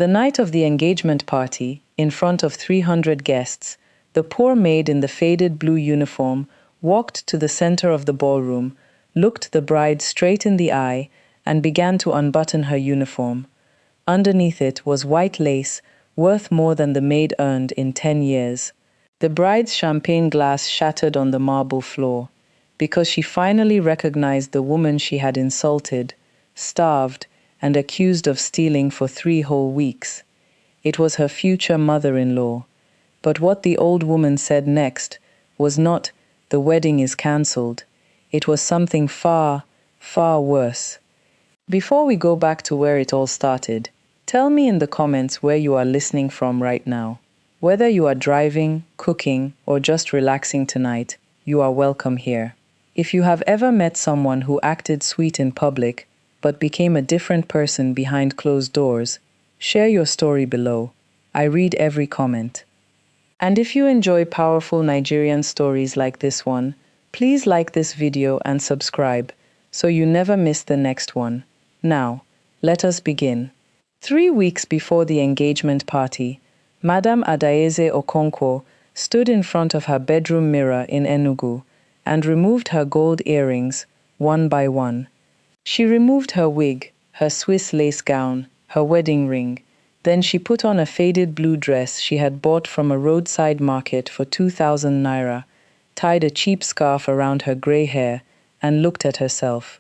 The night of the engagement party, in front of 300 guests, the poor maid in the faded blue uniform walked to the center of the ballroom, looked the bride straight in the eye, and began to unbutton her uniform. Underneath it was white lace, worth more than the maid earned in 10 years. The bride's champagne glass shattered on the marble floor, because she finally recognized the woman she had insulted, starved, and accused of stealing for 3 whole weeks. It was her future mother-in-law. But what the old woman said next was not, "The wedding is cancelled." It was something far, far worse. Before we go back to where it all started, tell me in the comments where you are listening from right now. Whether you are driving, cooking, or just relaxing tonight, you are welcome here. If you have ever met someone who acted sweet in public, but became a different person behind closed doors, share your story below. I read every comment. And if you enjoy powerful Nigerian stories like this one, please like this video and subscribe so you never miss the next one. Now, let us begin. 3 weeks before the engagement party, Madame Adaeze Okonkwo stood in front of her bedroom mirror in Enugu and removed her gold earrings, one by one. She removed her wig, her Swiss lace gown, her wedding ring. Then she put on a faded blue dress she had bought from a roadside market for 2,000 naira, tied a cheap scarf around her grey hair, and looked at herself.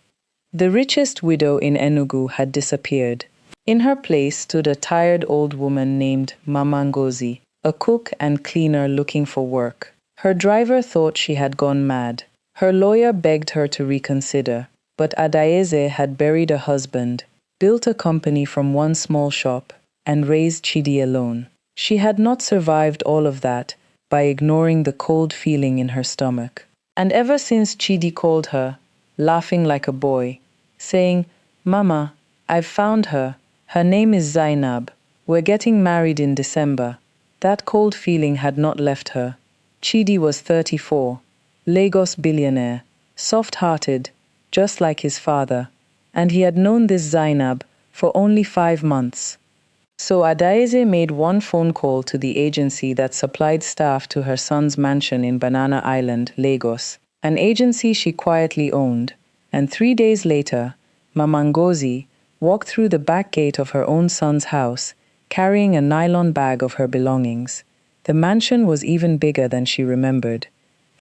The richest widow in Enugu had disappeared. In her place stood a tired old woman named Mama Ngozi, a cook and cleaner looking for work. Her driver thought she had gone mad. Her lawyer begged her to reconsider, but Adaeze had buried a husband, built a company from one small shop, and raised Chidi alone. She had not survived all of that by ignoring the cold feeling in her stomach. And ever since Chidi called her, laughing like a boy, saying, "Mama, I've found her. Her name is Zainab. We're getting married in December," that cold feeling had not left her. Chidi was 34, Lagos billionaire, soft-hearted, just like his father, and he had known this Zainab for only 5 months. So Adaeze made one phone call to the agency that supplied staff to her son's mansion in Banana Island, Lagos, an agency she quietly owned, and 3 days later, Mama Ngozi walked through the back gate of her own son's house, carrying a nylon bag of her belongings. The mansion was even bigger than she remembered.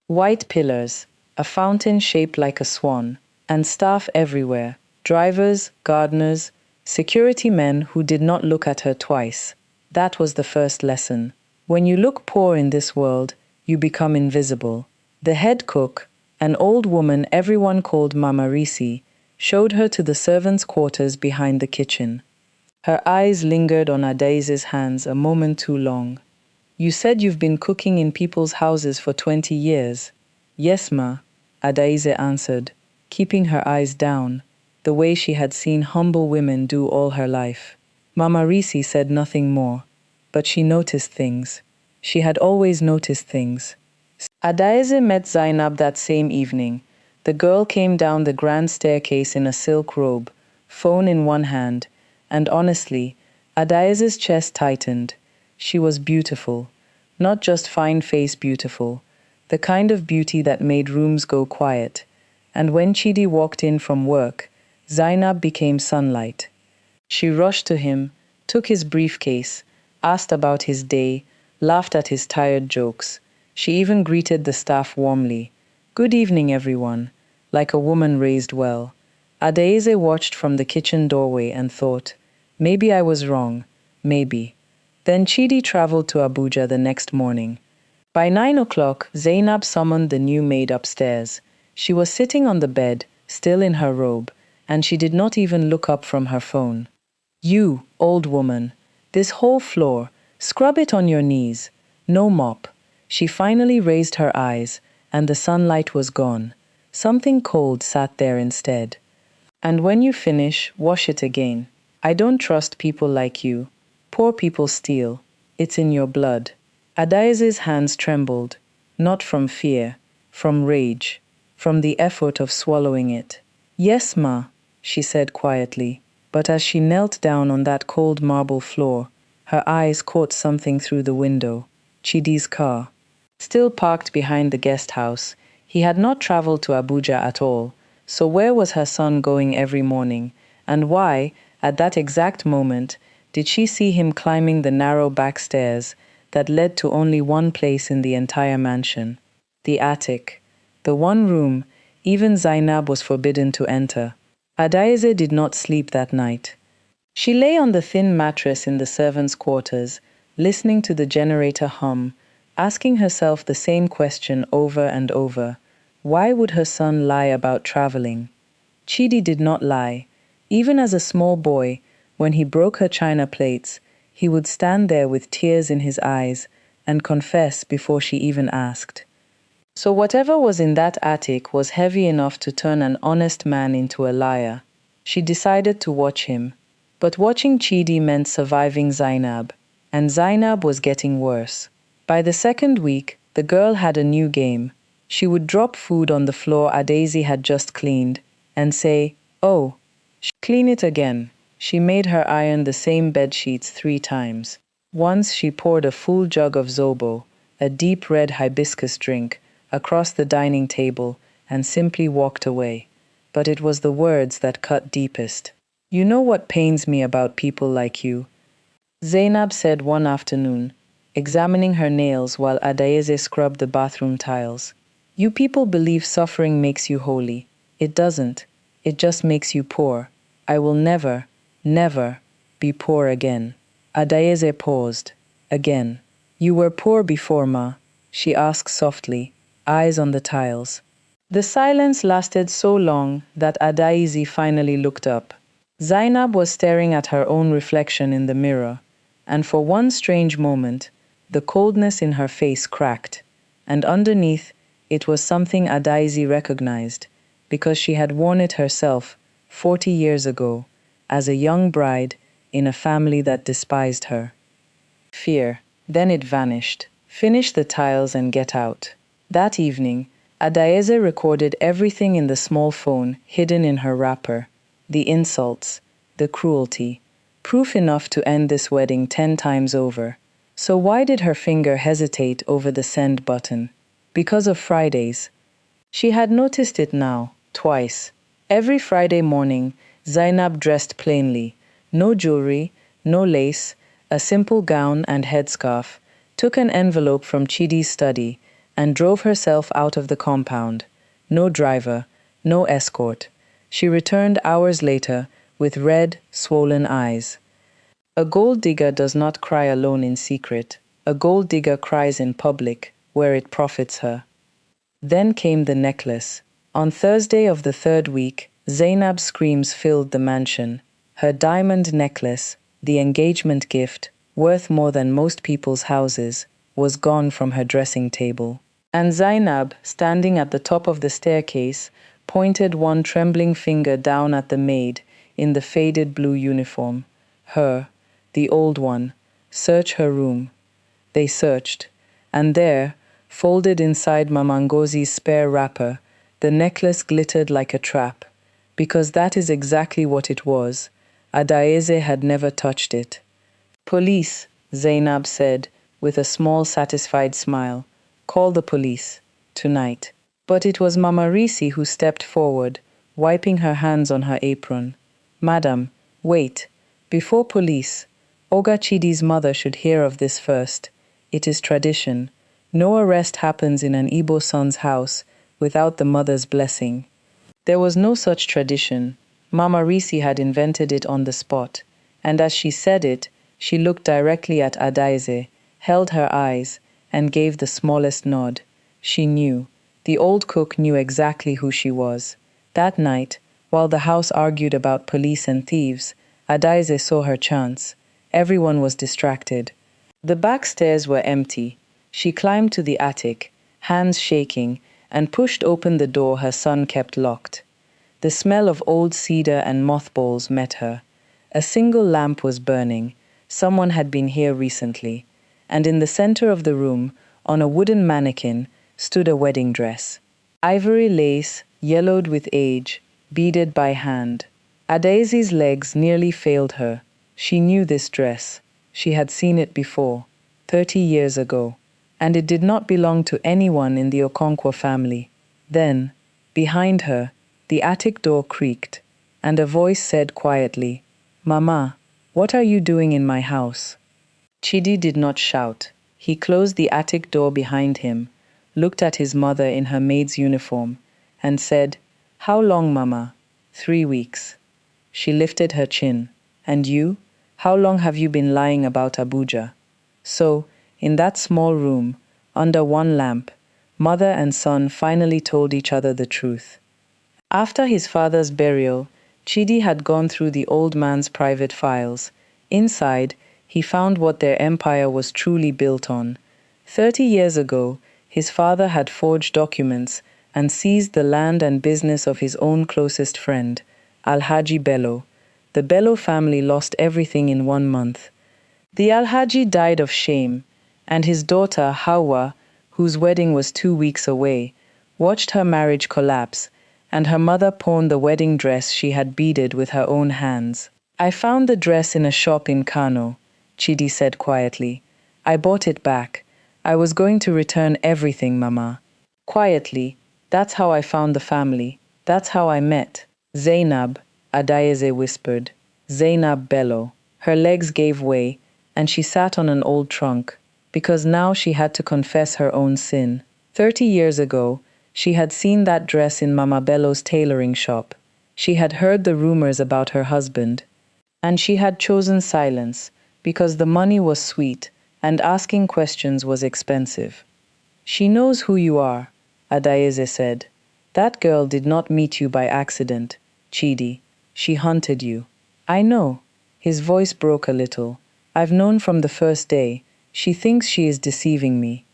White pillars, a fountain shaped like a swan, and staff everywhere, drivers, gardeners, security men who did not look at her twice. That was the first lesson. When you look poor in this world, you become invisible. The head cook, an old woman everyone called Mama Risi, showed her to the servants' quarters behind the kitchen. Her eyes lingered on Adaeze's hands a moment too long. "You said you've been cooking in people's houses for 20 years. "Yes, ma," Adaeze answered, keeping her eyes down, the way she had seen humble women do all her life. Mama Risi said nothing more, but she noticed things. She had always noticed things. Adaeze met Zainab that same evening. The girl came down the grand staircase in a silk robe, phone in one hand, and honestly, Adaeze's chest tightened. She was beautiful, not just fine-face beautiful, the kind of beauty that made rooms go quiet. And when Chidi walked in from work, Zainab became sunlight. She rushed to him, took his briefcase, asked about his day, laughed at his tired jokes. She even greeted the staff warmly. "Good evening, everyone," like a woman raised well. Adaeze watched from the kitchen doorway and thought, maybe I was wrong, maybe. Then Chidi traveled to Abuja the next morning. By 9 o'clock, Zainab summoned the new maid upstairs. She was sitting on the bed, still in her robe, and she did not even look up from her phone. "You, old woman, this whole floor, scrub it on your knees. No mop." She finally raised her eyes, and the sunlight was gone. Something cold sat there instead. "And when you finish, wash it again. I don't trust people like you. Poor people steal. It's in your blood." Adaeze's hands trembled, not from fear, from rage, from the effort of swallowing it. "Yes, ma," she said quietly. But as she knelt down on that cold marble floor, her eyes caught something through the window. Chidi's car. Still parked behind the guest house, he had not traveled to Abuja at all. So where was her son going every morning? And why, at that exact moment, did she see him climbing the narrow back stairs that led to only one place in the entire mansion? The attic. The one room even Zainab was forbidden to enter. Adaeze did not sleep that night. She lay on the thin mattress in the servants' quarters, listening to the generator hum, asking herself the same question over and over. Why would her son lie about traveling? Chidi did not lie. Even as a small boy, when he broke her china plates, he would stand there with tears in his eyes and confess before she even asked. So whatever was in that attic was heavy enough to turn an honest man into a liar. She decided to watch him. But watching Chidi meant surviving Zainab, and Zainab was getting worse. By the second week, the girl had a new game. She would drop food on the floor Adaeze had just cleaned and say, "Oh, clean it again." She made her iron the same bed sheets 3 times. Once she poured a full jug of zobo, a deep red hibiscus drink, across the dining table and simply walked away. But it was the words that cut deepest. "You know what pains me about people like you?" Zainab said one afternoon, examining her nails while Adaeze scrubbed the bathroom tiles. "You people believe suffering makes you holy. It doesn't. It just makes you poor. I will never, never be poor again." Adaeze paused. Again. "You were poor before, Ma?" she asked softly, eyes on the tiles. The silence lasted so long that Adaeze finally looked up. Zainab was staring at her own reflection in the mirror, and for one strange moment, the coldness in her face cracked, and underneath, it was something Adaeze recognized, because she had worn it herself 40 years ago, as a young bride in a family that despised her. Fear. Then it vanished. Finish the tiles and get out. That evening, Adaeze recorded everything in the small phone hidden in her wrapper. The insults, the cruelty, proof enough to end this wedding 10 times over. So why did her finger hesitate over the send button? Because of Fridays. She had noticed it now, twice. Every Friday morning, Zainab dressed plainly. No jewelry, no lace, a simple gown and headscarf, took an envelope from Chidi's study, and drove herself out of the compound. No driver, no escort. She returned hours later with red, swollen eyes. A gold digger does not cry alone in secret. A gold digger cries in public, where it profits her. Then came the necklace. On Thursday of the 3rd week, Zainab's screams filled the mansion. Her diamond necklace, the engagement gift, worth more than most people's houses, was gone from her dressing table. And Zainab, standing at the top of the staircase, pointed one trembling finger down at the maid in the faded blue uniform. Her, the old one, search her room. They searched, and there, folded inside Mamangozi's spare wrapper, the necklace glittered like a trap, because that is exactly what it was. Adaeze had never touched it. "Police," Zainab said, with a small satisfied smile. "Call the police. Tonight." But it was Mama Risi who stepped forward, wiping her hands on her apron. "Madam, wait. Before police. Oga Chidi's mother should hear of this first. It is tradition. No arrest happens in an Igbo son's house without the mother's blessing." There was no such tradition. Mama Risi had invented it on the spot, and as she said it, she looked directly at Adaeze, held her eyes, and gave the smallest nod. She knew. The old cook knew exactly who she was. That night, while the house argued about police and thieves, Adaeze saw her chance. Everyone was distracted. The back stairs were empty. She climbed to the attic, hands shaking, and pushed open the door her son kept locked. The smell of old cedar and mothballs met her. A single lamp was burning. Someone had been here recently. And in the center of the room, on a wooden mannequin, stood a wedding dress. Ivory lace, yellowed with age, beaded by hand. Adaize's legs nearly failed her. She knew this dress. She had seen it before, 30 years ago, and it did not belong to anyone in the Okonkwo family. Then, behind her, the attic door creaked, and a voice said quietly, "Mama, what are you doing in my house?" Chidi did not shout. He closed the attic door behind him, looked at his mother in her maid's uniform, and said, "How long, Mama?" 3 weeks. She lifted her chin. "And you? How long have you been lying about Abuja?" So, in that small room, under one lamp, mother and son finally told each other the truth. After his father's burial, Chidi had gone through the old man's private files. Inside, he found what their empire was truly built on. 30 years ago, his father had forged documents and seized the land and business of his own closest friend, Alhaji Bello. The Bello family lost everything in 1 month. The Alhaji died of shame, and his daughter, Hawa, whose wedding was 2 weeks away, watched her marriage collapse, and her mother pawned the wedding dress she had beaded with her own hands. "I found the dress in a shop in Kano," Chidi said quietly. "I bought it back. I was going to return everything, Mama." Quietly, "That's how I found the family. That's how I met Zainab," Adaize whispered. "Zainab Bello." Her legs gave way, and she sat on an old trunk, because now she had to confess her own sin. 30 years ago, she had seen that dress in Mama Bello's tailoring shop. She had heard the rumors about her husband, and she had chosen silence because the money was sweet and asking questions was expensive. "She knows who you are," Adaize said. "That girl did not meet you by accident, Chidi. She hunted you." "I know." His voice broke a little. "I've known from the first day. She thinks she is deceiving me.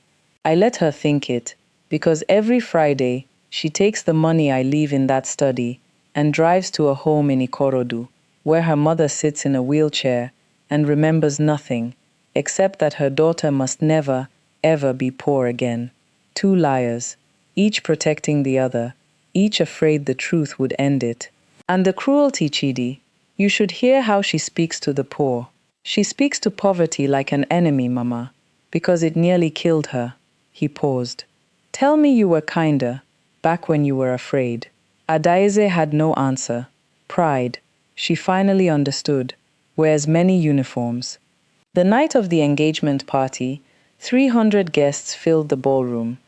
I let her think it, because every Friday she takes the money I leave in that study and drives to a home in Ikorodu, where her mother sits in a wheelchair and remembers nothing, except that her daughter must never, ever be poor again. 2 liars, each protecting the other, each afraid the truth would end it. And the cruelty, Chidi, you should hear how she speaks to the poor. She speaks to poverty like an enemy, Mama, because it nearly killed her." He paused. "Tell me you were kinder, back when you were afraid." Adaize had no answer. Pride. She finally understood. Wears many uniforms. The night of the engagement party, 300 guests filled the ballroom,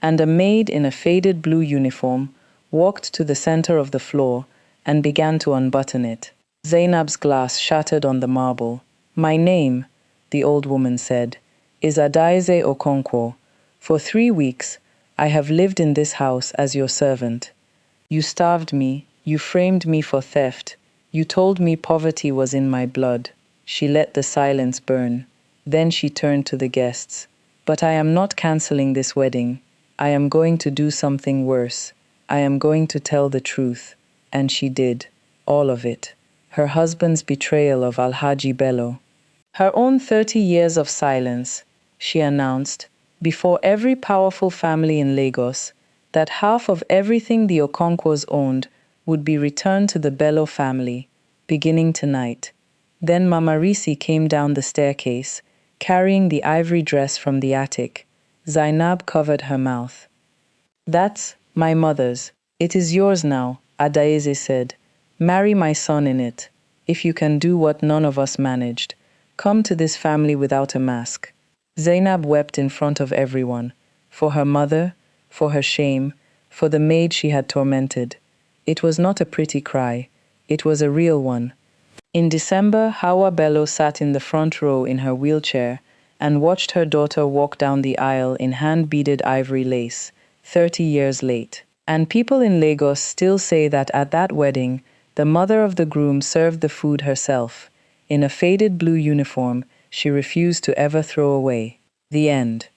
and a maid in a faded blue uniform walked to the center of the floor and began to unbutton it. Zainab's glass shattered on the marble. "My name," the old woman said, "is Adaize Okonkwo. For 3 weeks, I have lived in this house as your servant. You starved me, you framed me for theft, you told me poverty was in my blood." She let the silence burn. Then she turned to the guests. "But I am not canceling this wedding. I am going to do something worse. I am going to tell the truth." And she did. All of it. Her husband's betrayal of Alhaji Bello. Her own 30 years of silence. She announced, before every powerful family in Lagos, that half of everything the Okonkwos owned would be returned to the Bello family, beginning tonight. Then Mama Risi came down the staircase, carrying the ivory dress from the attic. Zainab covered her mouth. "That's my mother's. It is yours now," Adaize said. "Marry my son in it. If you can do what none of us managed. Come to this family without a mask." Zainab wept in front of everyone. For her mother, for her shame, for the maid she had tormented. It was not a pretty cry. It was a real one. In December, Hawa Bello sat in the front row in her wheelchair and watched her daughter walk down the aisle in hand-beaded ivory lace, 30 years late. And people in Lagos still say that at that wedding, the mother of the groom served the food herself. In a faded blue uniform she refused to ever throw away. The end.